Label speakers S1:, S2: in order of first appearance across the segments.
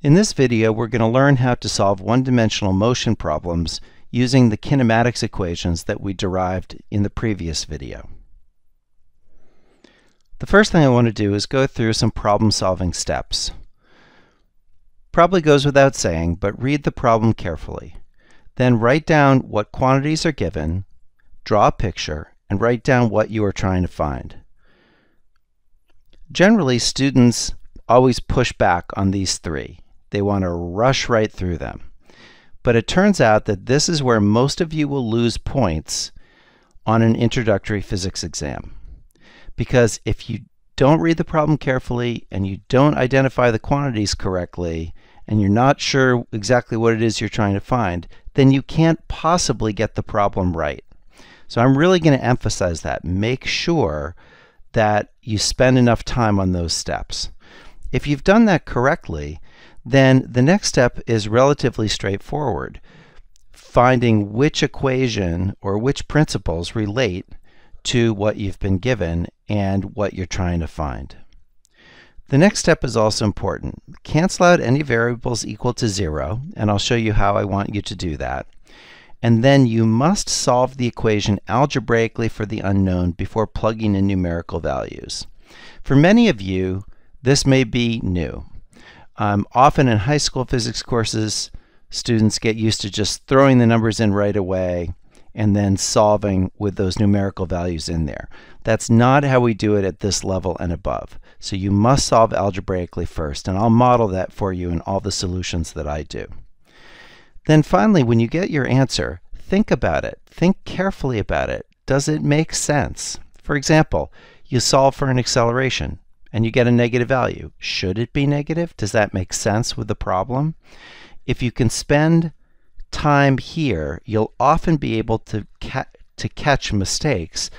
S1: In this video, we're going to learn how to solve one-dimensional motion problems using the kinematics equations that we derived in the previous video. The first thing I want to do is go through some problem-solving steps. Probably goes without saying, but read the problem carefully. Then write down what quantities are given, draw a picture, and write down what you are trying to find. Generally, students always push back on these three. They want to rush right through them. But it turns out that this is where most of you will lose points on an introductory physics exam. Because if you don't read the problem carefully and you don't identify the quantities correctly and you're not sure exactly what it is you're trying to find, then you can't possibly get the problem right. So I'm really going to emphasize that. Make sure that you spend enough time on those steps. If you've done that correctly, then the next step is relatively straightforward. Finding which equation or which principles relate to what you've been given and what you're trying to find. The next step is also important. Cancel out any variables equal to 0, and I'll show you how I want you to do that. And then you must solve the equation algebraically for the unknown before plugging in numerical values. For many of you, this may be new. Often in high school physics courses, students get used to just throwing the numbers in right away and then solving with those numerical values in there. That's not how we do it at this level and above. So you must solve algebraically first, and I'll model that for you in all the solutions that I do. Then finally, when you get your answer, think about it. Think carefully about it. Does it make sense? For example, you solve for an acceleration and you get a negative value. Should it be negative? Does that make sense with the problem? If you can spend time here, you'll often be able to catch mistakes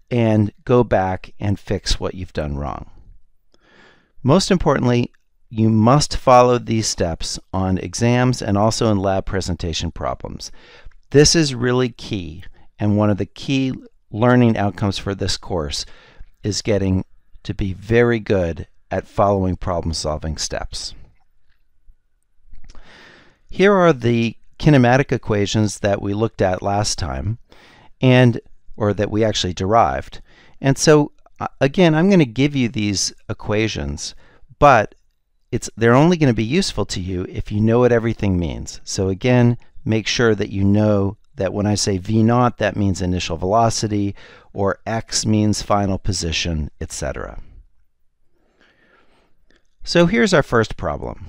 S1: and go back and fix what you've done wrong. Most importantly, you must follow these steps on exams and also in lab presentation problems. This is really key, and one of the key learning outcomes for this course is getting to be very good at following problem-solving steps. Here are the kinematic equations that we looked at last time, or that we actually derived. And so again, I'm going to give you these equations, but they're only going to be useful to you if you know what everything means. So again, make sure that you know that when I say v0, that means initial velocity, or x means final position, etc. So here's our first problem.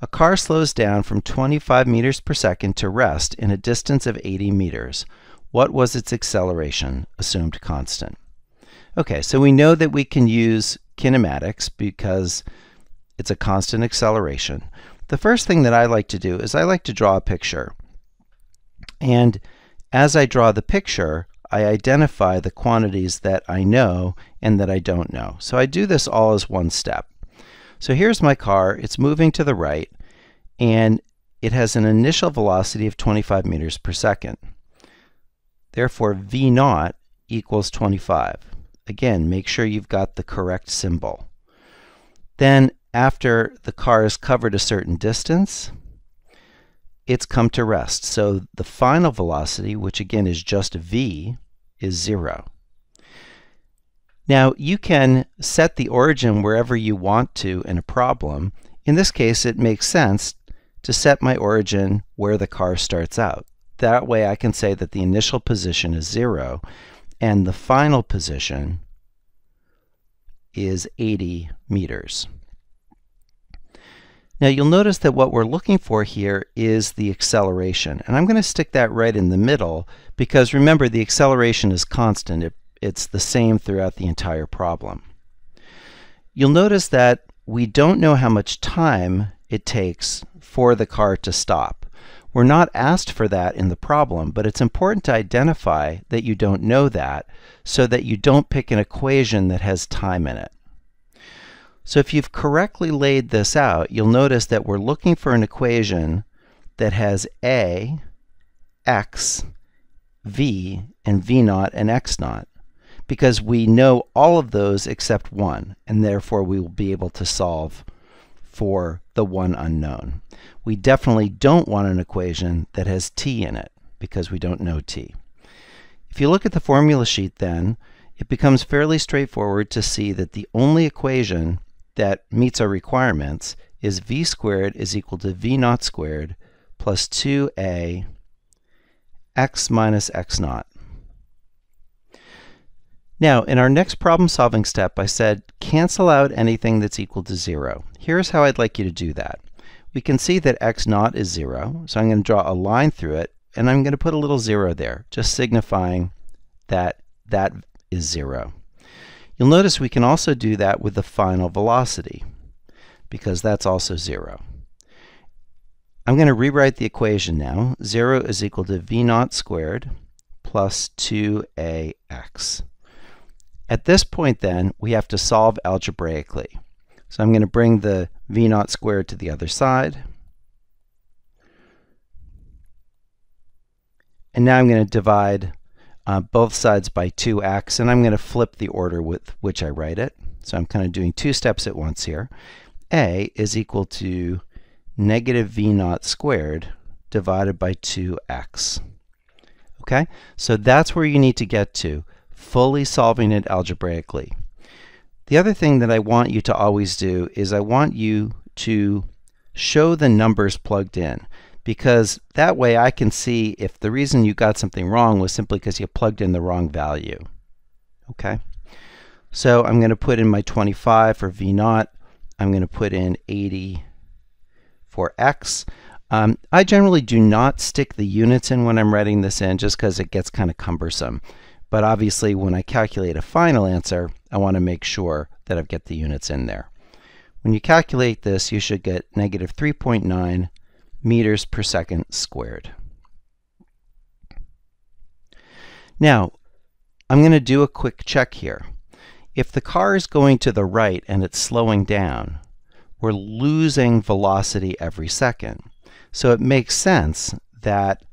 S1: A car slows down from 25 meters per second to rest in a distance of 80 meters. What was its acceleration, assumed constant? Okay, so we know that we can use kinematics because it's a constant acceleration. The first thing that I like to do is I like to draw a picture. And as I draw the picture, I identify the quantities that I know and that I don't know. So I do this all as one step. So here's my car. It's moving to the right, and it has an initial velocity of 25 meters per second. Therefore, v0 equals 25. Again, make sure you've got the correct symbol. Then, after the car has covered a certain distance, it's come to rest. So the final velocity, which again is just v, is 0. Now, you can set the origin wherever you want to in a problem. In this case, it makes sense to set my origin where the car starts out. That way I can say that the initial position is 0 and the final position is 80 meters. Now you'll notice that what we're looking for here is the acceleration, and I'm going to stick that right in the middle because remember, the acceleration is constant. It's the same throughout the entire problem. You'll notice that we don't know how much time it takes for the car to stop. We're not asked for that in the problem, but it's important to identify that you don't know that so that you don't pick an equation that has time in it. So if you've correctly laid this out, you'll notice that we're looking for an equation that has a, x, v, and v0 and x0. because we know all of those except one, and therefore we will be able to solve for the one unknown. We definitely don't want an equation that has t in it, because we don't know t. If you look at the formula sheet then, it becomes fairly straightforward to see that the only equation that meets our requirements is v squared is equal to v naught squared plus 2a x minus x naught. Now, in our next problem solving step, I said cancel out anything that's equal to 0. Here's how I'd like you to do that. We can see that x naught is 0, so I'm going to draw a line through it, and I'm going to put a little 0 there, just signifying that that is 0. You'll notice we can also do that with the final velocity, because that's also 0. I'm going to rewrite the equation now. 0 is equal to v naught squared plus 2ax. At this point then, we have to solve algebraically. So I'm going to bring the v naught squared to the other side. And now I'm going to divide both sides by 2x, and I'm going to flip the order with which I write it. So I'm kind of doing two steps at once here. A is equal to negative v naught squared divided by 2x. Okay, so that's where you need to get to, fully solving it algebraically. The other thing that I want you to always do is I want you to show the numbers plugged in, because that way I can see if the reason you got something wrong was simply because you plugged in the wrong value. Okay, so I'm going to put in my 25 for v naught. I'm going to put in 80 for x. I generally do not stick the units in when I'm writing this in, just because it gets kind of cumbersome. But obviously when I calculate a final answer, I want to make sure that I've got the units in there. When you calculate this, you should get negative 3.9 meters per second squared. Now, I'm going to do a quick check here. If the car is going to the right and it's slowing down, we're losing velocity every second. So it makes sense that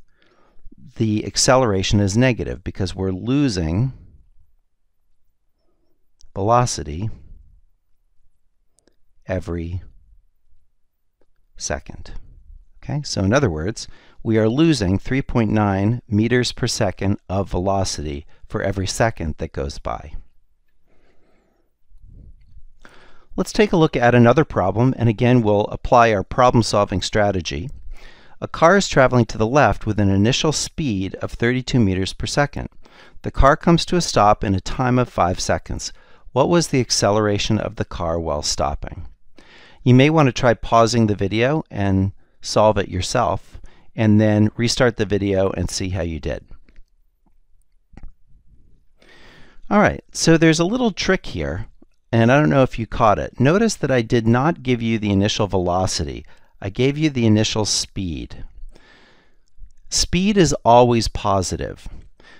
S1: the acceleration is negative, because we're losing velocity every second. Okay, so in other words, we are losing 3.9 meters per second of velocity for every second that goes by. Let's take a look at another problem, and again we'll apply our problem-solving strategy. A car is traveling to the left with an initial speed of 32 meters per second. The car comes to a stop in a time of 5 seconds. What was the acceleration of the car while stopping? You may want to try pausing the video and solve it yourself, and then restart the video and see how you did. All right, so there's a little trick here, and I don't know if you caught it. Notice that I did not give you the initial velocity. I gave you the initial speed. Speed is always positive.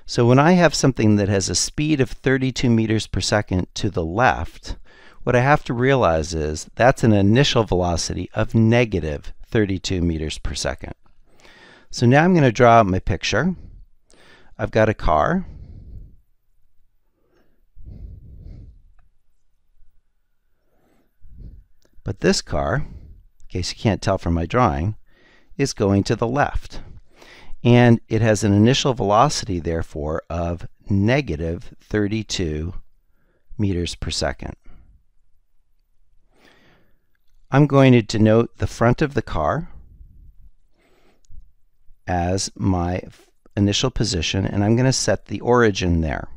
S1: So when I have something that has a speed of 32 meters per second to the left, what I have to realize is that's an initial velocity of negative 32 meters per second. So now I'm going to draw out my picture. I've got a car. But this car, in case you can't tell from my drawing, is going to the left. And it has an initial velocity, therefore, of negative 32 meters per second. I'm going to denote the front of the car as my initial position, and I'm going to set the origin there.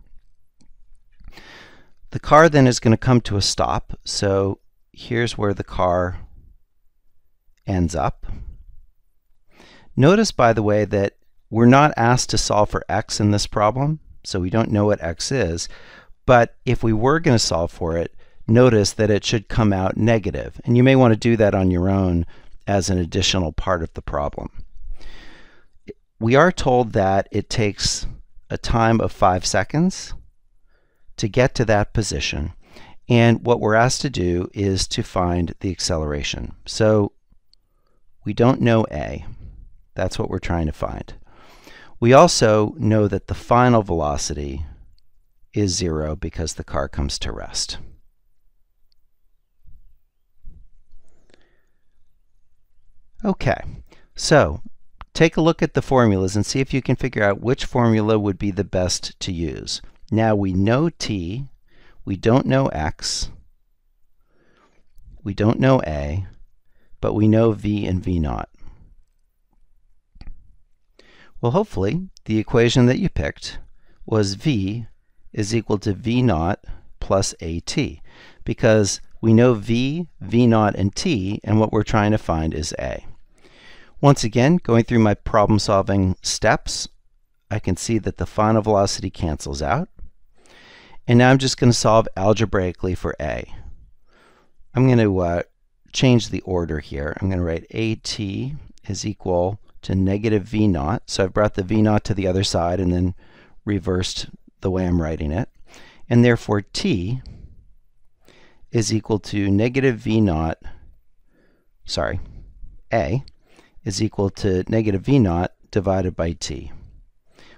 S1: The car then is going to come to a stop, so here's where the car ends up. Notice, by the way, that we're not asked to solve for x in this problem, so we don't know what x is. But if we were going to solve for it, notice that it should come out negative. And you may want to do that on your own as an additional part of the problem. We are told that it takes a time of 5 seconds to get to that position. And what we're asked to do is to find the acceleration. So we don't know a. That's what we're trying to find. We also know that the final velocity is 0 because the car comes to rest. Okay, so take a look at the formulas and see if you can figure out which formula would be the best to use. Now we know t, we don't know x, we don't know a, but we know v and v naught. Well, hopefully the equation that you picked was v is equal to v naught plus at, because we know v, v naught, and t, and what we're trying to find is a. Once again, going through my problem-solving steps, I can see that the final velocity cancels out. And now I'm just going to solve algebraically for a. I'm going to change the order here. I'm going to write at is equal to negative v naught. So I've brought the v naught to the other side and then reversed the way I'm writing it. And therefore t is equal to negative v naught, sorry, a is equal to negative v naught divided by t.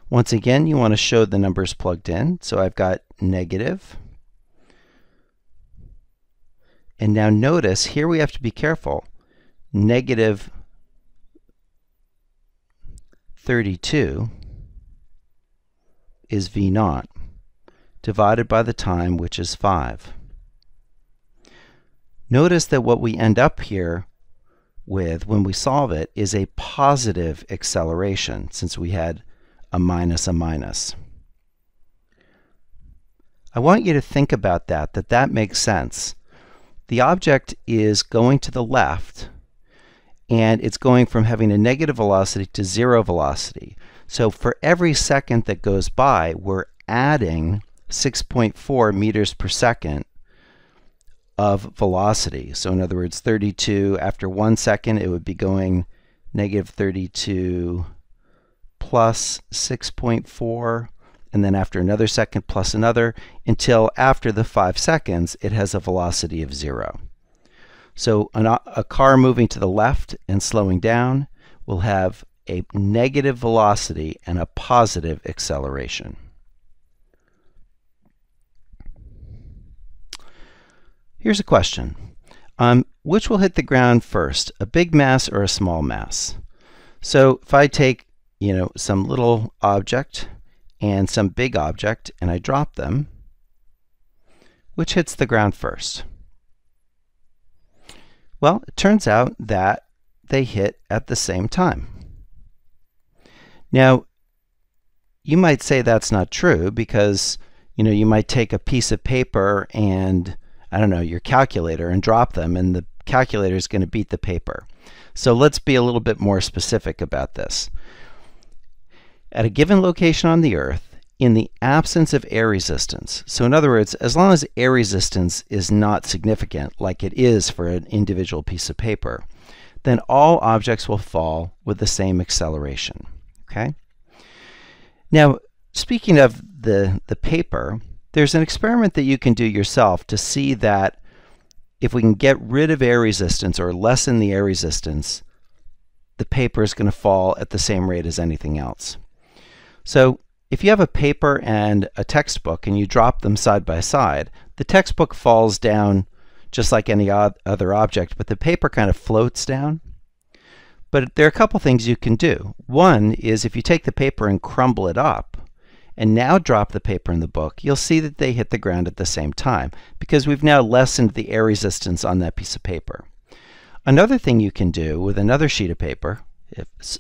S1: Once again, you want to show the numbers plugged in. So I've got negative. And now notice, here we have to be careful. Negative 32 is v naught divided by the time, which is 5. Notice that what we end up here with when we solve it is a positive acceleration, since we had a minus a minus. I want you to think about that makes sense. The object is going to the left, and it's going from having a negative velocity to 0 velocity. So for every second that goes by, we're adding 6.4 meters per second of velocity. So in other words, 32, after 1 second, it would be going negative 32 plus 6.4, and then after another second plus another, until after the 5 seconds, it has a velocity of 0. So a car moving to the left and slowing down will have a negative velocity and a positive acceleration. Here's a question. Which will hit the ground first, a big mass or a small mass? So if I take, some little object and some big object and I drop them, which hits the ground first? Well, it turns out that they hit at the same time. Now, you might say that's not true because, you might take a piece of paper and I don't know, your calculator and drop them, and the calculator is going to beat the paper. So let's be a little bit more specific about this. At a given location on the Earth, in the absence of air resistance, so in other words, as long as air resistance is not significant, like it is for an individual piece of paper, then all objects will fall with the same acceleration. Okay? Now, speaking of the paper, there's an experiment that you can do yourself to see that if we can get rid of air resistance or lessen the air resistance, the paper is going to fall at the same rate as anything else. So if you have a paper and a textbook and you drop them side by side, the textbook falls down just like any other object, but the paper kind of floats down. But there are a couple things you can do. One is if you take the paper and crumble it up, and now drop the paper in the book, you'll see that they hit the ground at the same time because we've now lessened the air resistance on that piece of paper. Another thing you can do with another sheet of paper,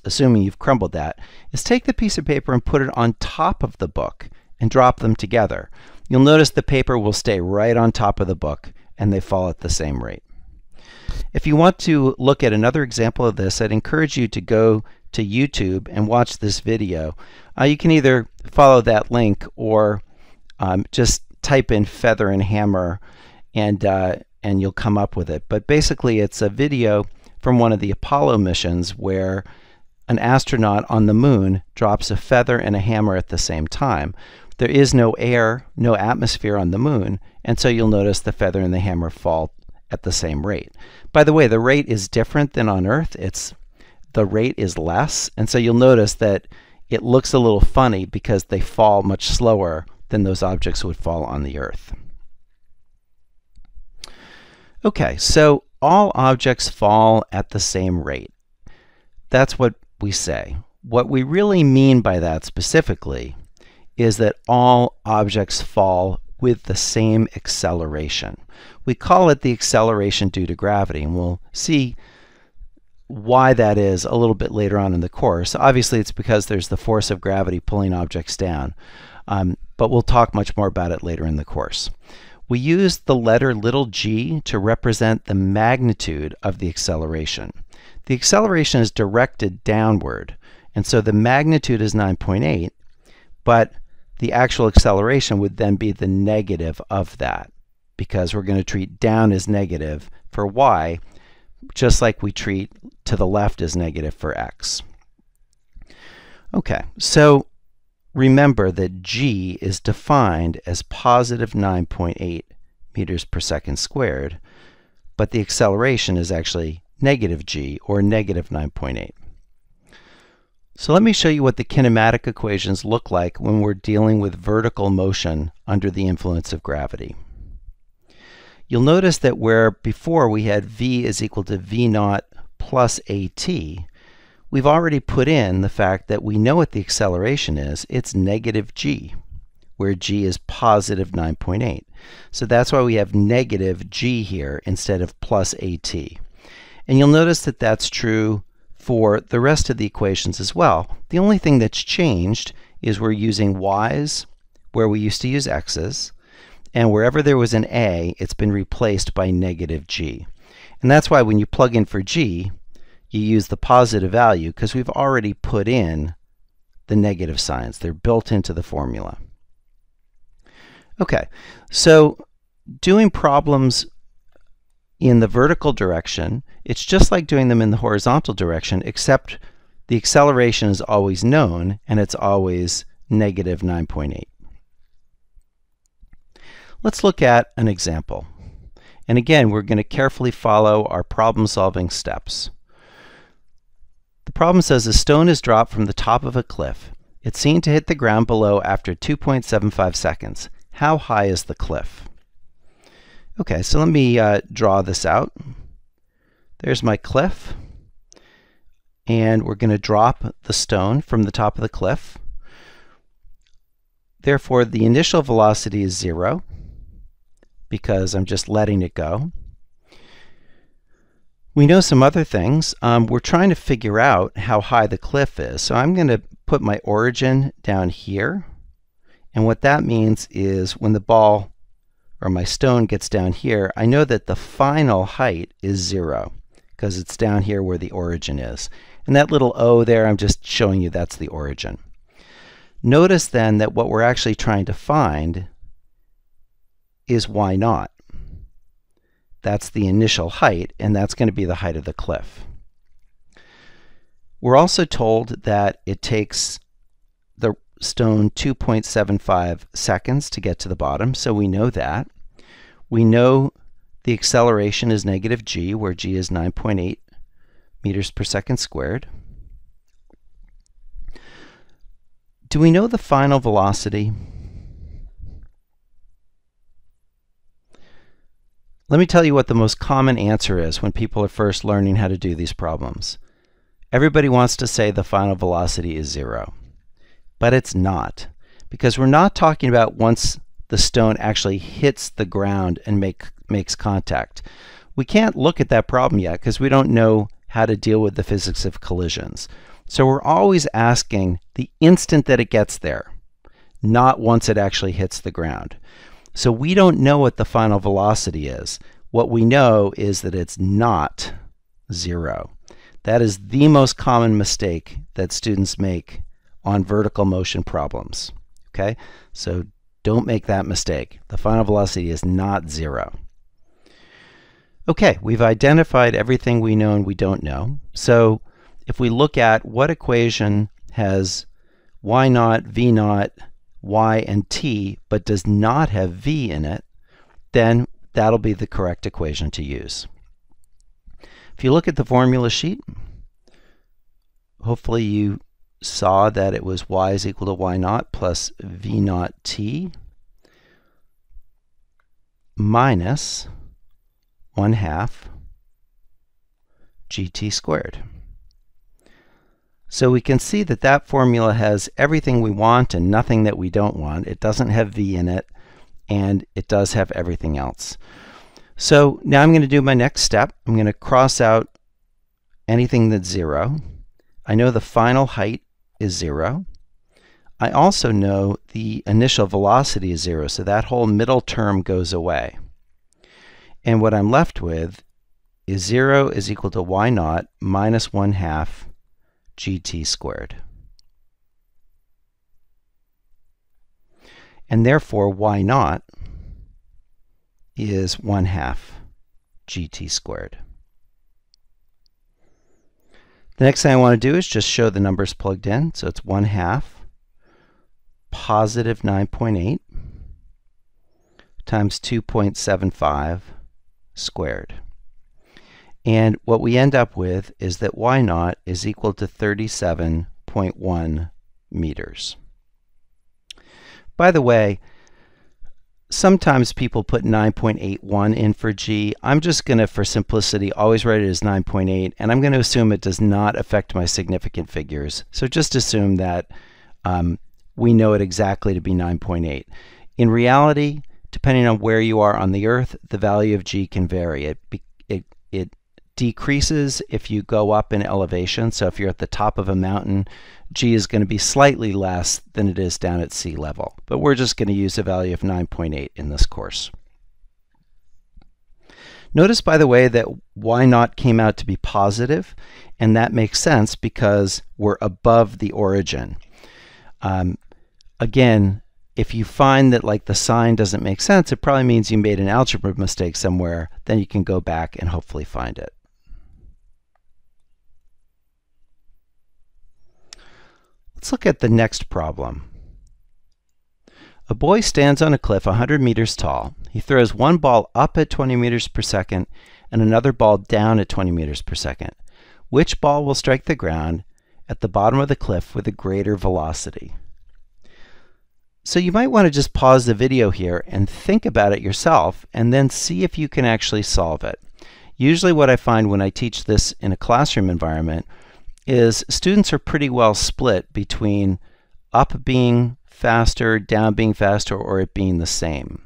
S1: assuming you've crumbled that, is take the piece of paper and put it on top of the book and drop them together. You'll notice the paper will stay right on top of the book and they fall at the same rate. If you want to look at another example of this, I'd encourage you to go to YouTube and watch this video. You can either follow that link or just type in feather and hammer and you'll come up with it. But basically it's a video from one of the Apollo missions where an astronaut on the moon drops a feather and a hammer at the same time. There is no air, no atmosphere on the moon, and so you'll notice the feather and the hammer fall at the same rate. By the way, the rate is different than on Earth. The rate is less, and so you'll notice that it looks a little funny because they fall much slower then those objects would fall on the Earth. Okay, so all objects fall at the same rate. That's what we say. What we really mean by that specifically is that all objects fall with the same acceleration. We call it the acceleration due to gravity, and we'll see why that is a little bit later on in the course. Obviously, it's because there's the force of gravity pulling objects down, but we'll talk much more about it later in the course. We use the letter little g to represent the magnitude of the acceleration. The acceleration is directed downward, and so the magnitude is 9.8, but the actual acceleration would then be the negative of that, because we're going to treat down as negative for y, just like we treat to the left as negative for x. Okay, so remember that g is defined as positive 9.8 meters per second squared, but the acceleration is actually negative g, or negative 9.8. So let me show you what the kinematic equations look like when we're dealing with vertical motion under the influence of gravity. You'll notice that where before we had v is equal to v naught plus at, we've already put in the fact that we know what the acceleration is. It's negative g, where g is positive 9.8. So that's why we have negative g here instead of plus at. And you'll notice that that's true for the rest of the equations as well. The only thing that's changed is we're using y's where we used to use x's, and wherever there was an a, it's been replaced by negative g. And that's why when you plug in for g, you use the positive value, because we've already put in the negative signs. They're built into the formula. Okay, so doing problems in the vertical direction, it's just like doing them in the horizontal direction, except the acceleration is always known, and it's always negative 9.8. Let's look at an example. And again, we're going to carefully follow our problem-solving steps. The problem says a stone is dropped from the top of a cliff. It's seen to hit the ground below after 2.75 seconds. How high is the cliff? Okay, so let me draw this out. There's my cliff, and we're going to drop the stone from the top of the cliff. Therefore, the initial velocity is 0, because I'm just letting it go. We know some other things. We're trying to figure out how high the cliff is. So I'm going to put my origin down here. And what that means is when the ball or my stone gets down here, I know that the final height is 0 because it's down here where the origin is. And that little O there, I'm just showing you that's the origin. Notice then that what we're actually trying to find is y naught. That's the initial height, and that's going to be the height of the cliff. We're also told that it takes the stone 2.75 seconds to get to the bottom, so we know that. We know the acceleration is negative g, where g is 9.8 meters per second squared. Do we know the final velocity? Let me tell you what the most common answer is when people are first learning how to do these problems. Everybody wants to say the final velocity is 0. But it's not, because we're not talking about once the stone actually hits the ground and makes contact. We can't look at that problem yet because we don't know how to deal with the physics of collisions. So we're always asking the instant that it gets there, not once it actually hits the ground. So we don't know what the final velocity is. What we know is that it's not 0. That is the most common mistake that students make on vertical motion problems. Okay? So don't make that mistake. The final velocity is not 0. Okay, we've identified everything we know and we don't know. So if we look at what equation has y naught, v naught, y, and t, but does not have v in it, then that'll be the correct equation to use. If you look at the formula sheet, hopefully you saw that it was y is equal to y naught plus v naught t. minus 1/2 gt squared. So we can see that that formula has everything we want and nothing that we don't want. It doesn't have v in it, and it does have everything else. So now I'm going to do my next step. I'm going to cross out anything that's 0. I know the final height is 0. I also know the initial velocity is 0, so that whole middle term goes away. And what I'm left with is 0 is equal to y0 minus 1/2 gt squared. And therefore y0 is 1/2 gt squared. The next thing I want to do is just show the numbers plugged in. So it's 1/2 positive 9.8 times 2.75 squared. And what we end up with is that y0 is equal to 37.1 meters. By the way, sometimes people put 9.81 in for g. I'm just going to, for simplicity, always write it as 9.8, and I'm going to assume it does not affect my significant figures. So just assume that we know it exactly to be 9.8. In reality, depending on where you are on the Earth, the value of g can vary. It decreases if you go up in elevation. So if you're at the top of a mountain, g is going to be slightly less than it is down at sea level. But we're just going to use a value of 9.8 in this course. Notice, by the way, that y0 came out to be positive, and that makes sense because we're above the origin. Again, if you find that like the sign doesn't make sense, it probably means you made an algebra mistake somewhere. Then you can go back and hopefully find it. Let's look at the next problem. A boy stands on a cliff 100 meters tall. He throws one ball up at 20 meters per second and another ball down at 20 meters per second. Which ball will strike the ground at the bottom of the cliff with a greater velocity? So you might want to just pause the video here and think about it yourself and then see if you can actually solve it. Usually what I find when I teach this in a classroom environment is students are pretty well split between up being faster, down being faster, or it being the same.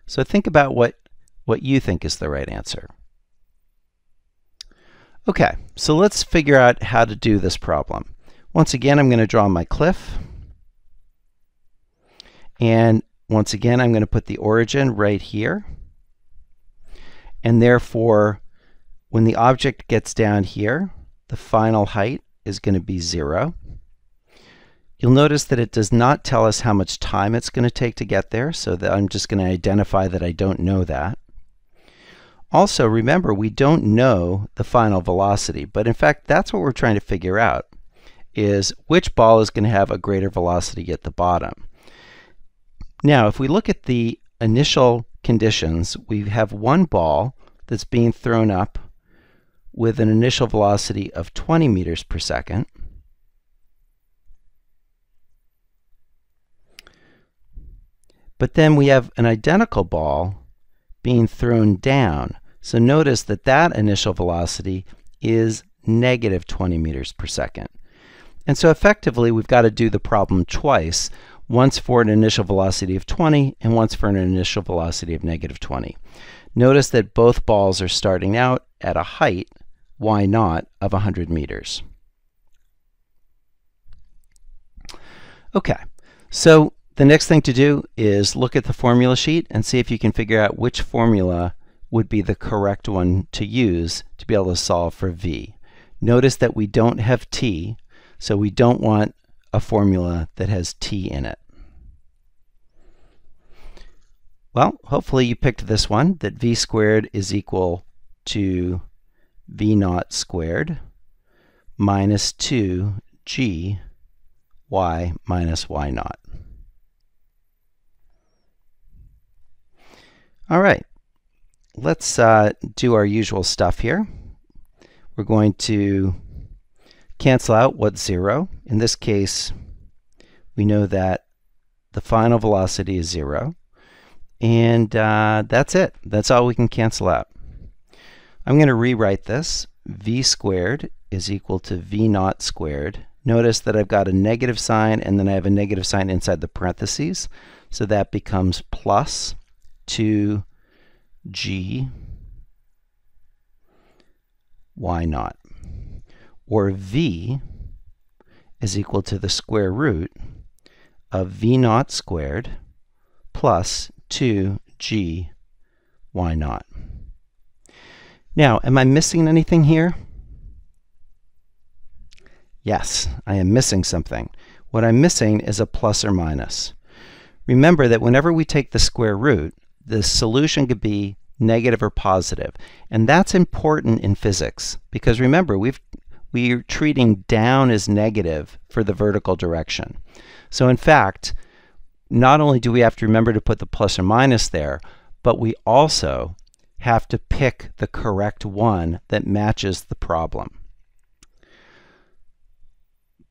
S1: So think about what you think is the right answer. Okay, so let's figure out how to do this problem. Once again, I'm going to draw my cliff. And once again, I'm going to put the origin right here. And therefore, when the object gets down here, the final height is going to be 0. You'll notice that it does not tell us how much time it's going to take to get there, so that I'm just going to identify that I don't know that. Also, remember, we don't know the final velocity, but in fact, that's what we're trying to figure out, is which ball is going to have a greater velocity at the bottom. Now, if we look at the initial conditions, we have one ball that's being thrown up with an initial velocity of 20 meters per second. But then we have an identical ball being thrown down. So notice that that initial velocity is negative 20 meters per second. And so effectively, we've got to do the problem twice, once for an initial velocity of 20 and once for an initial velocity of negative 20. Notice that both balls are starting out at a height, y0, of 100 meters. Okay, so the next thing to do is look at the formula sheet and see if you can figure out which formula would be the correct one to use to be able to solve for v. Notice that we don't have t, so we don't want a formula that has t in it. Well, hopefully you picked this one, that v squared is equal to v0 squared minus 2g y minus y0. All right, let's do our usual stuff here. We're going to cancel out what's 0. In this case, we know that the final velocity is 0. And that's it. That's all we can cancel out. I'm going to rewrite this. V squared is equal to V naught squared. Notice that I've got a negative sign and then I have a negative sign inside the parentheses. So that becomes plus 2G y naught. Or V is equal to the square root of V naught squared plus 2G y naught. Now, am I missing anything here? Yes, I am missing something. What I'm missing is a plus or minus. Remember that whenever we take the square root, the solution could be negative or positive. And that's important in physics because remember, we're treating down as negative for the vertical direction. So in fact, not only do we have to remember to put the plus or minus there, but we also have to pick the correct one that matches the problem.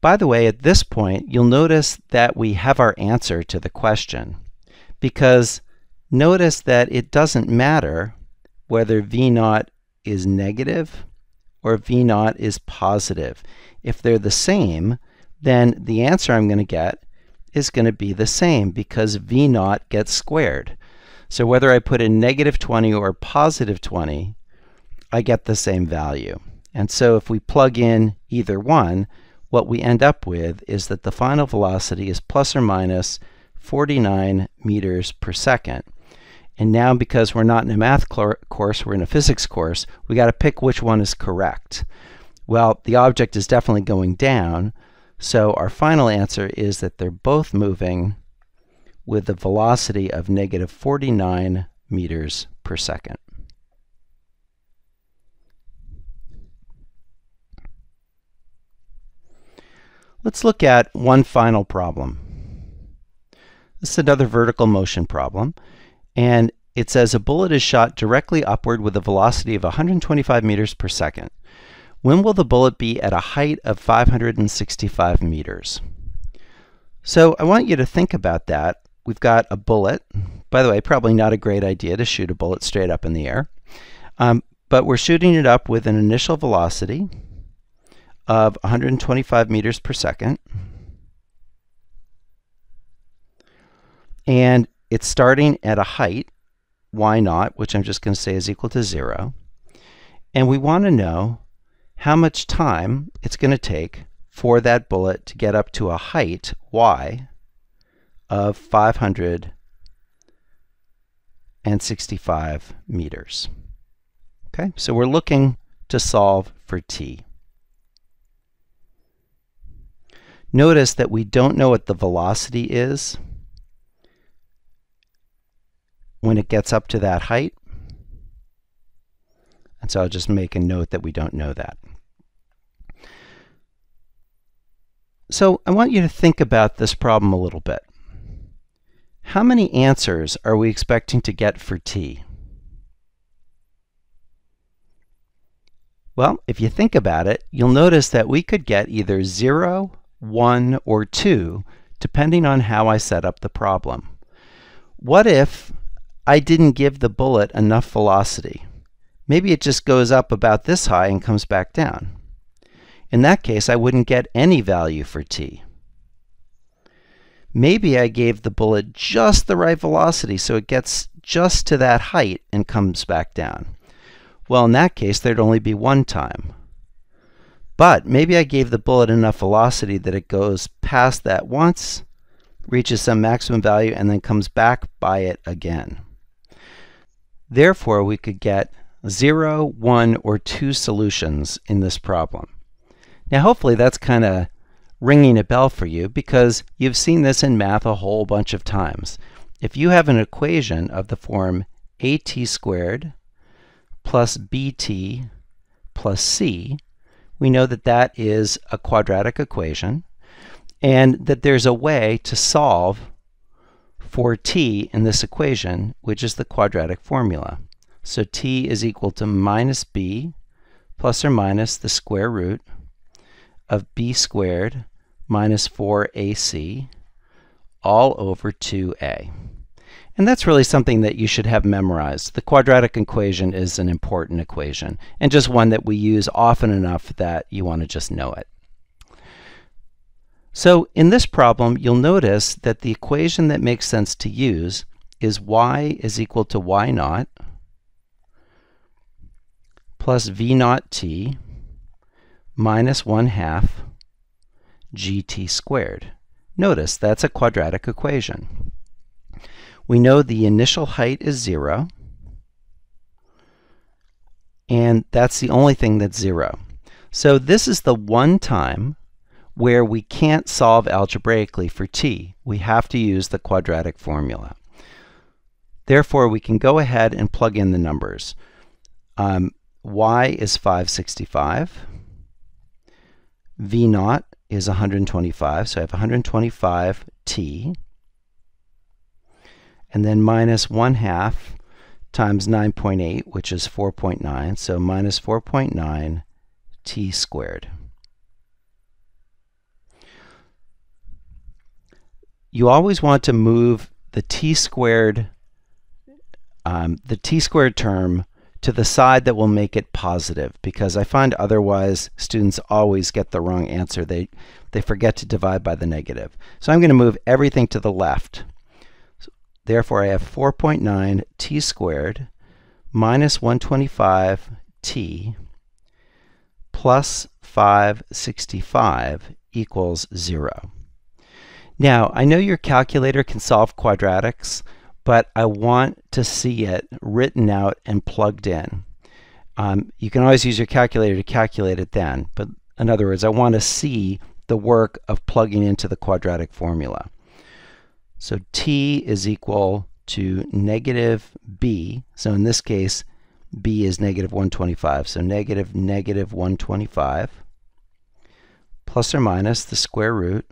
S1: By the way, at this point, you'll notice that we have our answer to the question, because notice that it doesn't matter whether V naught is negative or V naught is positive. If they're the same, then the answer I'm going to get is going to be the same because V naught gets squared. So whether I put in negative 20 or positive 20, I get the same value. And so if we plug in either one, what we end up with is that the final velocity is plus or minus 49 meters per second. And now because we're not in a math course, we're in a physics course, we got to pick which one is correct. Well, the object is definitely going down, so our final answer is that they're both moving with the velocity of negative 49 meters per second. Let's look at one final problem. This is another vertical motion problem, and it says a bullet is shot directly upward with a velocity of 125 meters per second. When will the bullet be at a height of 565 meters? So I want you to think about that. We've got a bullet. By the way, probably not a great idea to shoot a bullet straight up in the air, but we're shooting it up with an initial velocity of 125 meters per second. And it's starting at a height, y naught, which I'm just going to say is equal to 0. And we want to know how much time it's going to take for that bullet to get up to a height, y, of 565 meters. Okay, so we're looking to solve for t. Notice that we don't know what the velocity is when it gets up to that height. And so I'll just make a note that we don't know that. So I want you to think about this problem a little bit. How many answers are we expecting to get for t? Well, if you think about it, you'll notice that we could get either 0, 1, or 2, depending on how I set up the problem. What if I didn't give the bullet enough velocity? Maybe it just goes up about this high and comes back down. In that case, I wouldn't get any value for t. Maybe I gave the bullet just the right velocity so it gets just to that height and comes back down. Well, in that case, there'd only be one time. But maybe I gave the bullet enough velocity that it goes past that once, reaches some maximum value, and then comes back by it again. Therefore, we could get 0, 1, or 2 solutions in this problem. Now, hopefully that's kind of ringing a bell for you because you've seen this in math a whole bunch of times. If you have an equation of the form at squared plus bt plus c, we know that that is a quadratic equation and that there's a way to solve for t in this equation, which is the quadratic formula. So t is equal to minus b plus or minus the square root of b squared minus 4ac all over 2a. And that's really something that you should have memorized. The quadratic equation is an important equation, and just one that we use often enough that you want to just know it. So in this problem, you'll notice that the equation that makes sense to use is y is equal to y naught plus v naught t minus 1/2 gt squared. Notice that's a quadratic equation. We know the initial height is 0, and that's the only thing that's 0. So this is the one time where we can't solve algebraically for t. We have to use the quadratic formula. Therefore, we can go ahead and plug in the numbers. Y is 565. V naught is 125, so I have 125t. And then minus 1/2 times 9.8, which is 4.9, so minus 4.9 t squared. You always want to move the t squared term to the side that will make it positive, because I find otherwise students always get the wrong answer. They forget to divide by the negative. So I'm going to move everything to the left. Therefore, I have 4.9 t squared minus 125t plus 565 equals 0. Now, I know your calculator can solve quadratics, but I want to see it written out and plugged in. You can always use your calculator to calculate it then, but in other words, I want to see the work of plugging into the quadratic formula. So t is equal to negative b. So in this case, b is negative 125. So negative 125 plus or minus the square root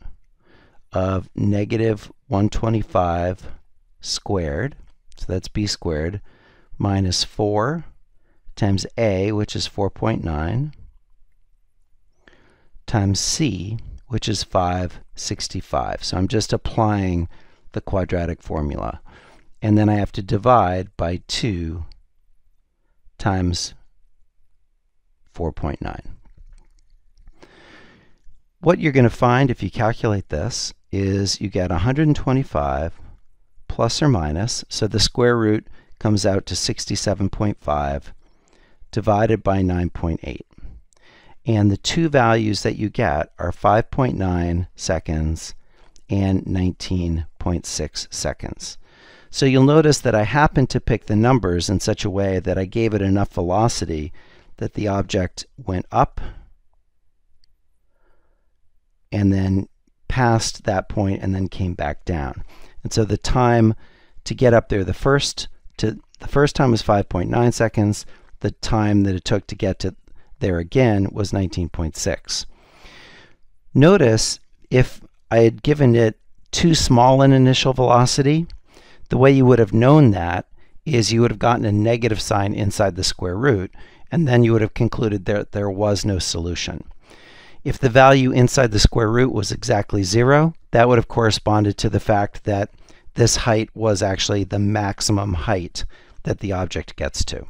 S1: of negative 125 squared, so that's b squared, minus 4 times a, which is 4.9, times c, which is 565. So I'm just applying the quadratic formula. And then I have to divide by 2 times 4.9. What you're going to find if you calculate this is you get 125 plus or minus, so the square root comes out to 67.5 divided by 9.8. And the two values that you get are 5.9 seconds and 19.6 seconds. So you'll notice that I happened to pick the numbers in such a way that I gave it enough velocity that the object went up and then passed that point and then came back down. And so the time to get up there, the first time was 5.9 seconds. The time that it took to get to there again was 19.6. Notice if I had given it too small an initial velocity, the way you would have known that is you would have gotten a negative sign inside the square root, and then you would have concluded that there was no solution. If the value inside the square root was exactly 0, that would have corresponded to the fact that this height was actually the maximum height that the object gets to.